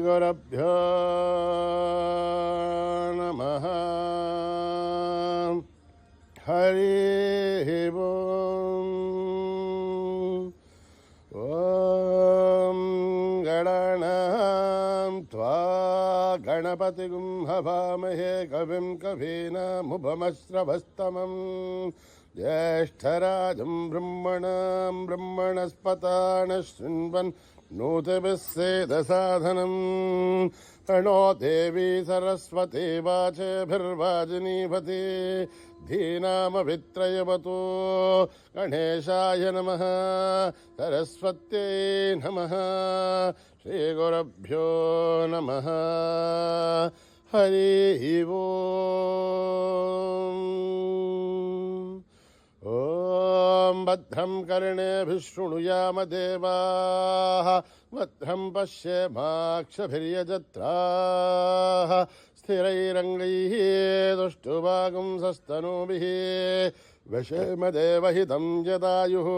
श्रीगुरुभ्यो नमः। हरिः ओम्। ॐ गणानां त्वा गणपतिगुं हवामहे कविं कवीनामुपमश्रवस्तमं ज्येष्ठराजं ब्रह्मणां ब्रह्मणस्पतान् शृण्वन् नूतनः सेदसाधनं प्रणो देवी सरस्वती वाचेभिर्वाजिनीवती धीनामभित्रयवतु गणेशाय नमः सरस्वत्यै नमः श्रीगुरुभ्यो नमः हरिः ओम्। ॐ भद्रं कर्णेभिः शृणुयाम देवाः भद्रं पश्येमाक्षभिर्यजत्राः स्थिरैरङ्गैः दुष्टुवागुंसस्तनूभिः वशेम देवहितं यदायुः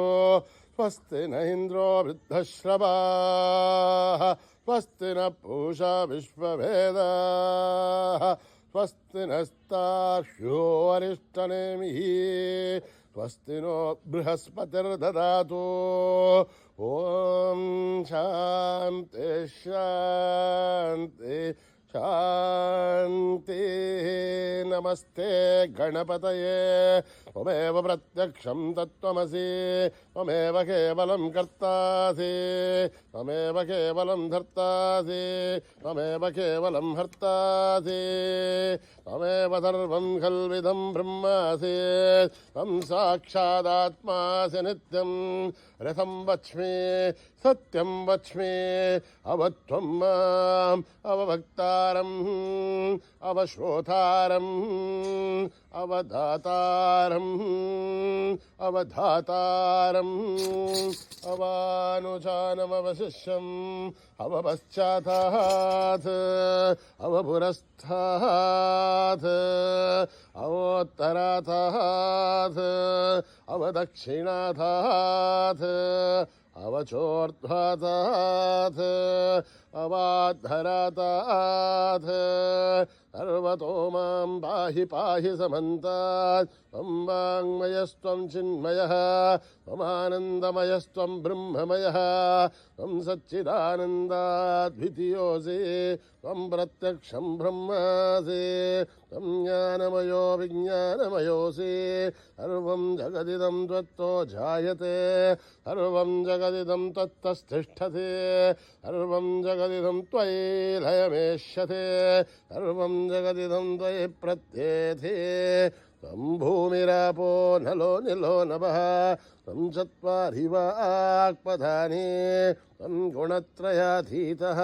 स्वस्ति न इन्द्रो वृद्धश्रवाः स्वस्ति न पूषा विश्ववेदाः स्वस्ति नस्तार्क्ष्यो अरिष्टनेमिः स्वस्ति नो बृहस्पतिर्ददातु। ॐ शान्ति शान्ति शान्ति। नमस्ते गणपतये त्वमेव प्रत्यक्षं तत्त्वमसि त्वमेव केवलं कर्तासि त्वमेव केवलं धर्तासि त्वमेव केवलं हर्तासि त्वमेव सर्वं खल्विदं ब्रह्मासि त्वं साक्षादात्मासि नित्यं रथं वच्मि सत्यं वच्मि अवत्वं माम् अवभक्तारम् अवश्रोतारम् अवधातारम् अवधातारम् अवानुजानमवशिष्यम् अवपश्चातात् अवपुरस्तात् अवोत्तरातात् अवदक्षिणातात् अवचोर्ध्वातात् अवाद्धरातात् सर्वतो मां पाहि पाहि समन्तात् त्वं वाङ्मयस्त्वं चिन्मयः त्वमानन्दमयस्त्वं ब्रह्ममयः त्वं सच्चिदानन्दाद्वितीयोऽसि त्वं प्रत्यक्षं ब्रह्मासि त्वं ज्ञानमयो विज्ञानमयोऽसि सर्वं जगदिदं त्वत्तो जायते सर्वं जगदिदं त्वत्तस्तिष्ठति सर्वं जगदिदं त्वयि लयमेष्यते सर्वं जगदिदं त्वयि प्रत्येति त्वं भूमिरापो नलो निलो नभः त्वं चत्वारि वाक्पदानि त्वं गुणत्रयाधीतः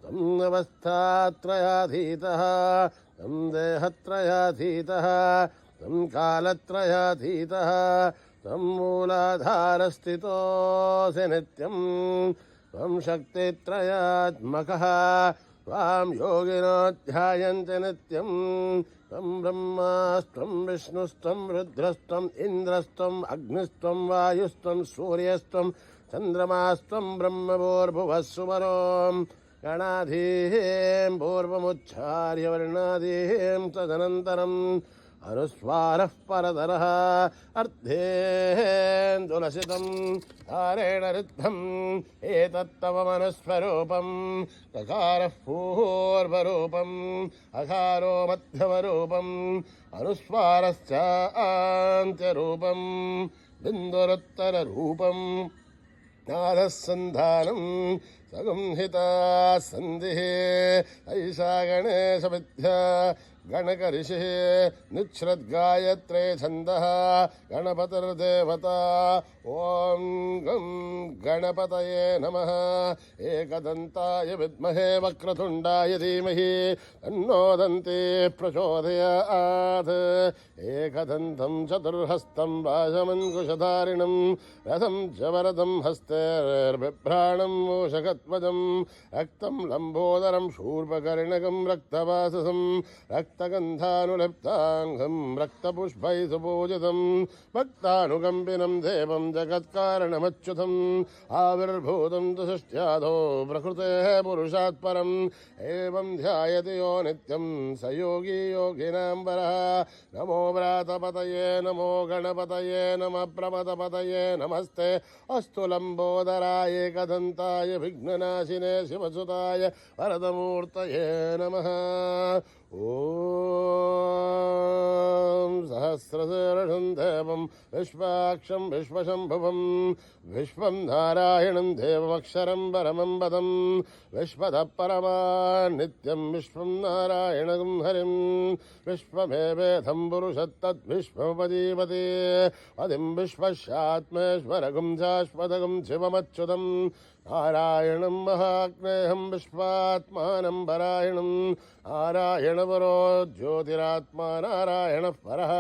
त्वं अवस्थात्रयाधीतः त्वं देहत्रयाधीतः त्वं कालत्रयाधीतः त्वं मूलाधारस्थितोऽसि नित्यं त्वं शक्तित्रयात्मकः त्वां योगिनो ध्यायन्ति नित्यं त्वं ब्रह्मास्त्वं विष्णुस्त्वं रुद्रस्त्वम् इन्द्रस्त्वम् अग्निस्त्वं वायुस्त्वं सूर्यस्त्वं चन्द्रमास्त्वं ब्रह्मभूर्भुवः सुवरों गणाधीं पूर्वमुच्चार्य वर्णाधीं तदनन्तरम् अनुस्वारः परतरः अर्धेन्दुलसितं तारेण रुद्धम् एतत्तव मनुस्वरूपम् ककारः पूर्वरूपम् अकारो मध्यमरूपम् अनुस्वारश्चान्त्यरूपम् बिन्दुरुत्तररूपम् नादः सन्धानं सगंहिता सन्धिः ऐषा गणेशविद्या गणकऋषिः निच्छ्रद्गायत्रे छन्दः गणपतिर्देवता ॐ गं गणपतये नमः एकदन्ताय विद्महे वक्रतुण्डाय धीमहि तन्नो दन्ती प्रचोदयात् एकदन्तं चतुर्हस्तं वाजमङ्कुशधारिणं रथं च वरदं हस्तेर्बिभ्राणं मूषकध्वजं रक्तं लम्बोदरं शूर्पकर्णकं रक्तवाससं रक्तगन्धानुलिप्ताङ्गं रक्तपुष्पैः सुपूजितं भक्तानुकम्पिनं देवं जगत्कारणमच्युतं आविर्भूतं तु षष्ट्यादौ प्रकृतेः पुरुषात् परम् एवं ध्यायति यो नित्यं स योगी योगिनां वरः नमो व्रातपतये नमो गणपतये नमः प्रमदपतये नमस्ते अस्तु लम्बोदराय एकदन्ताय विघ्ननाशिने शिवसुताय वरदमूर्तये नमः ॐ सहस्रशीर्षं देवं विश्वाक्षं विश्वशम्भुवं विश्वं नारायणं देवमक्षरं परमं पदं विश्वतः परमा नित्यं विश्वं नारायणं हरिं विश्वमेवेदं पुरुषत्तद्विश्वपदीपति पदिं विश्वस्यात्मेश्वरगुं शाश्वतगुं शिवमच्युतं नारायणं महाग्नेहं विश्वात्मानं परायणं नारायणपरो ज्योतिरात्मा नारायणः परः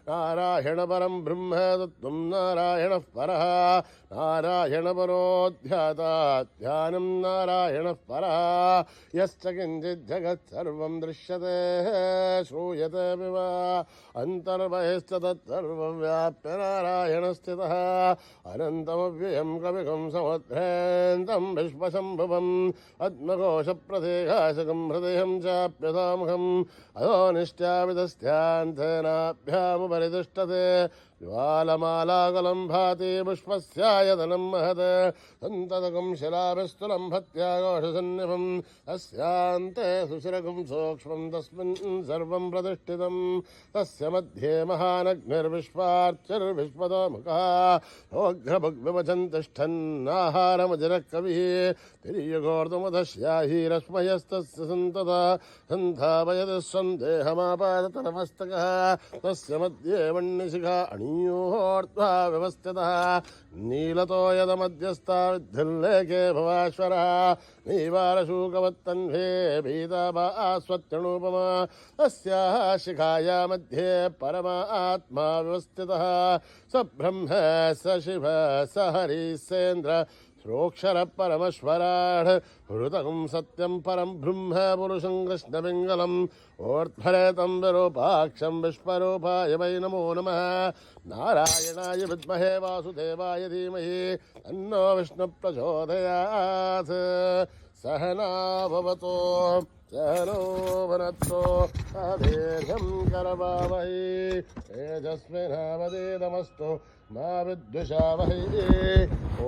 नारायणपरं ब्रह्म तत्त्वं नारायणः परः नारायणपरो ध्याता ध्यानं नारायणः परः यश्च किञ्चित् जगत् सर्वं दृश्यते श्रूयते विवा अन्तर्बहिश्च तत्सर्वं व्याप्य नारायणस्थितः अनन्तमव्ययं कविकं समुद्रेन्दं विश्वशम्भुवम् आत्मकोशप्रदेहाशकं हृदयं चाप्यतामुखम् अधोनिष्ट्याविदस्त्यान्तेनाभ्यामुपरि तिष्ठते ज्वालमालाकुलं भाति पुष्पस्यायतनं महत् सन्ततकं शिलाभिस्तुलं भत्याघोषसन्निभं तस्यान्ते सुशिरकं सूक्ष्मं तस्मिन् सर्वं प्रतिष्ठितं तस्य मध्ये महानग्निर्विश्वार्चिर्विश्वतोमुखः सोऽघ्रभुग्विवचन् तिष्ठन्नाहारमजिरः कविः तिर्यघोर्दमुदश्याहीरश्मयस्तस्य सन्तता सन्धापयति स्वं देहमापादतलमस्तकः तस्य मध्ये वह्निशिखा अणीयोर्ध्वा व्यवस्थितः नीलतो यदमध्यस्था विद्धिल्लेखे भवाश्वरः नीवारशूकवत्तन्वे भीताभास्वत्यणुपमा तस्याः शिखाया मध्ये परमात्मा व्यवस्थितः स ब्रह्म स शिव स हरिः सेन्द्र श्रोक्षर परमश्वराढ हृतकं सत्यं परं ब्रह्म पुरुषं कृष्णपिङ्गलम् ऊर्ध्वरेतं विरूपाक्षं विश्वरूपाय वै नमो नमः नारायणाय विद्महे वासुदेवाय धीमहि तन्नो विष्णुप्रचोदयात् सहना भवतु सहनो भुनक्तु अभेदं करवावहै तेजस्विनावधीतमस्तु मा विद्विषावहै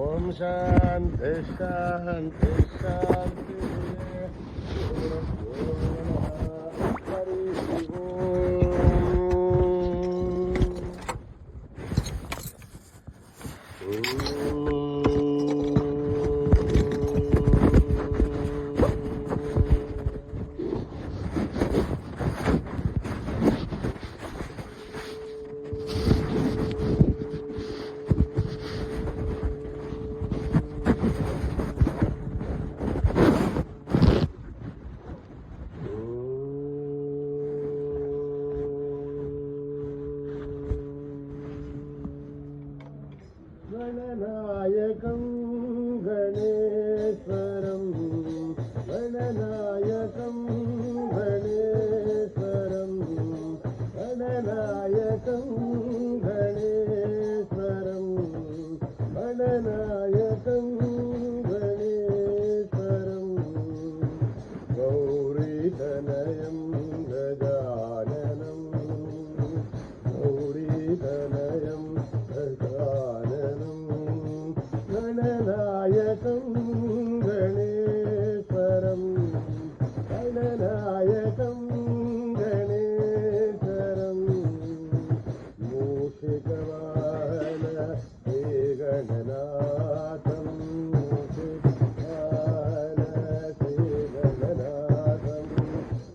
ॐ शान्ति शान्ति शान्ति गणनायकं गणेश्वरं गणनायकं गणेश्वरं गणनायकं गणेश्वरं गणनायकं गणेश्वरं गौरीतनयं गजाननं गौरीतनयं गजाननं गणनायकं गणेश्वरं गणनायकं गणेश्वरं मूषिकवाहन हे गणनाथं मूषिकवाहन हे गणनाथं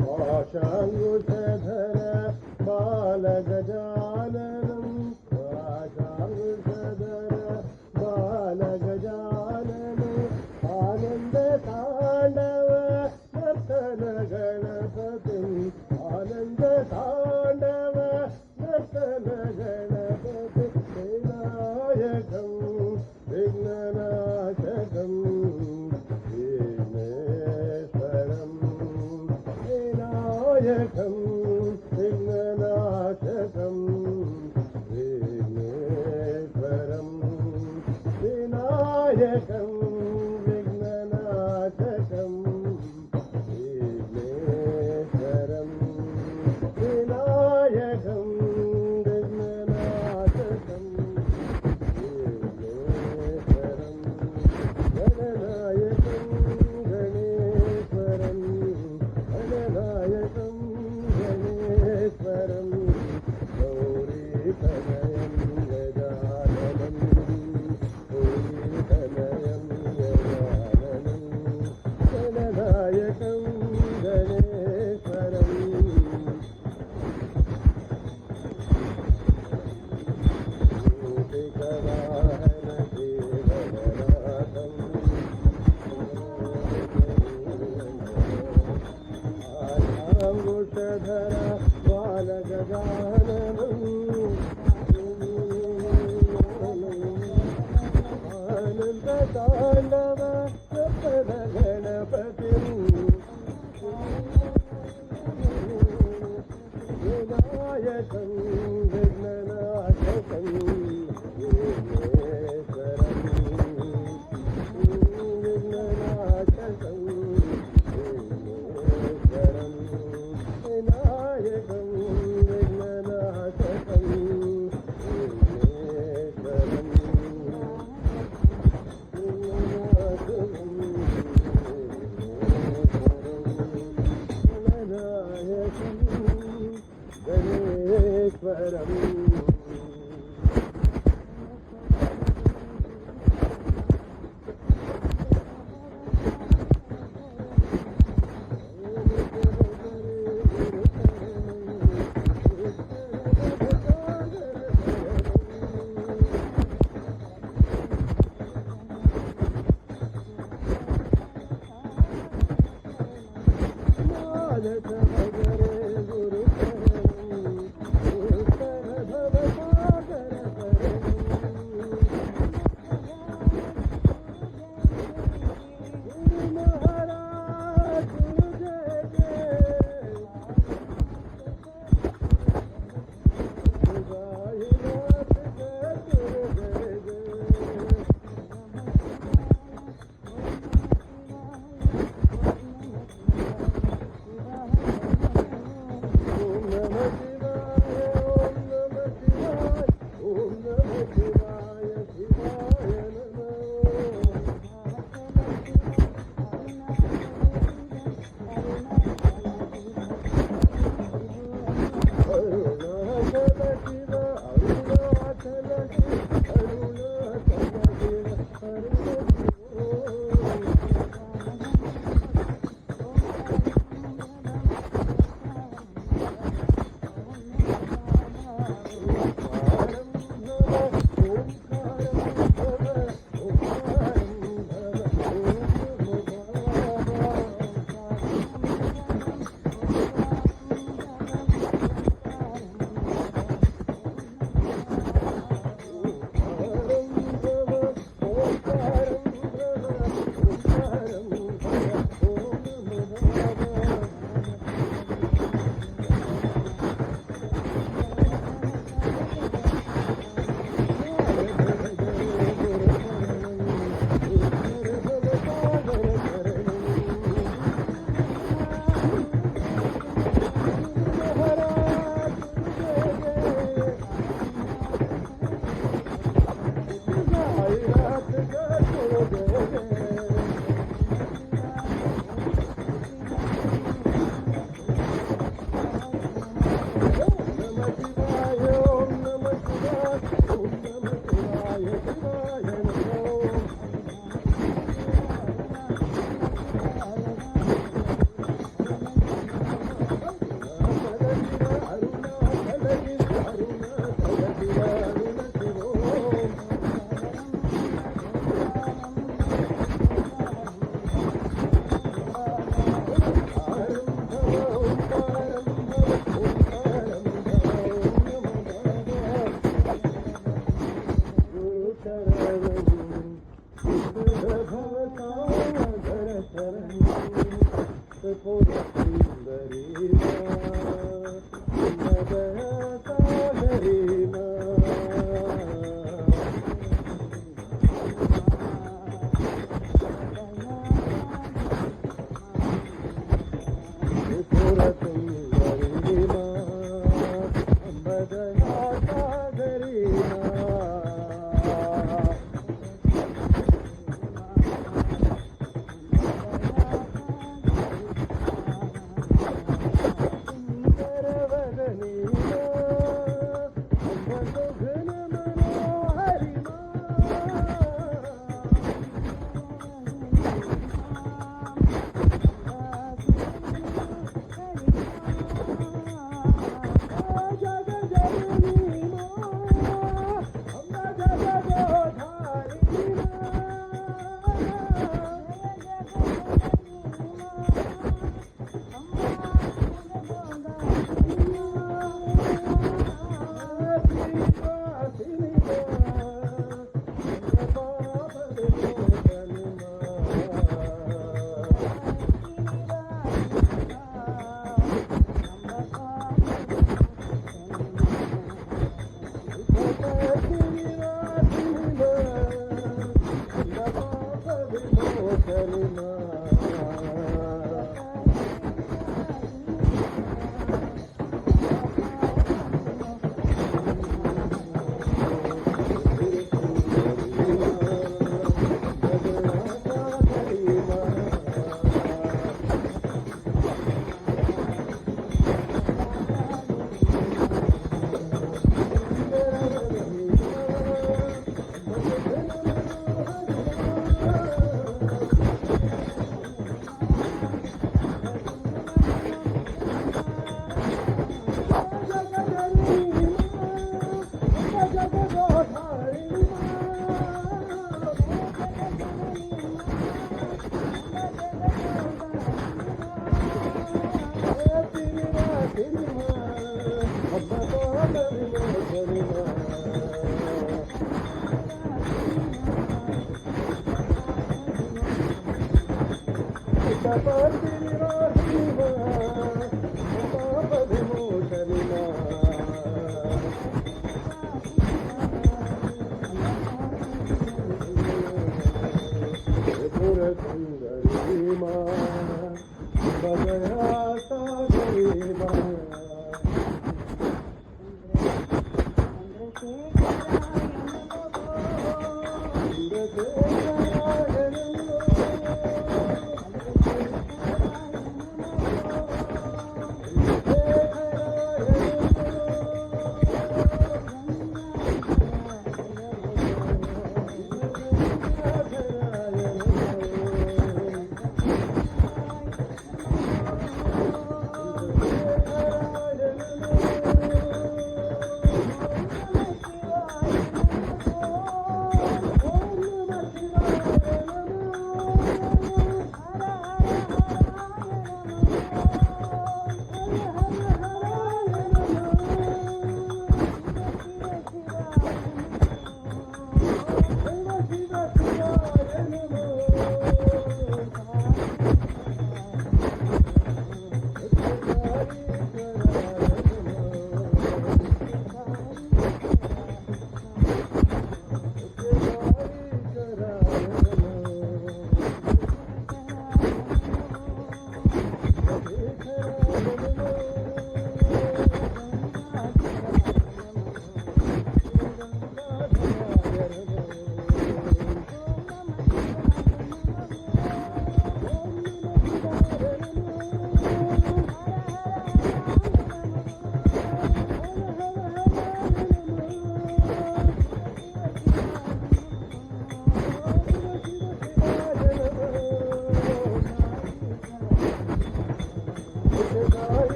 पाशाङ्कुशधर बालगजाननं पाशाङ्कुशधर बालगजाननं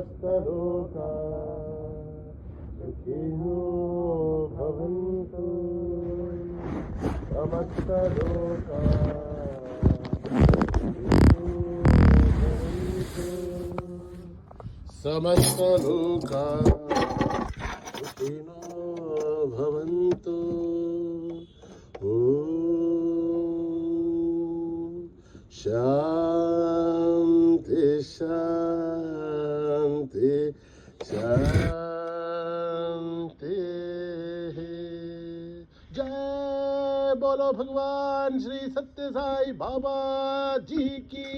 समस्तलोका सुखिनो भवन्तु समस्तलोका समस्तलोका सुखिनो भवन्तु शांति शांति शांति। जय बोलो भगवान श्री सत्य साई बाबा जी की।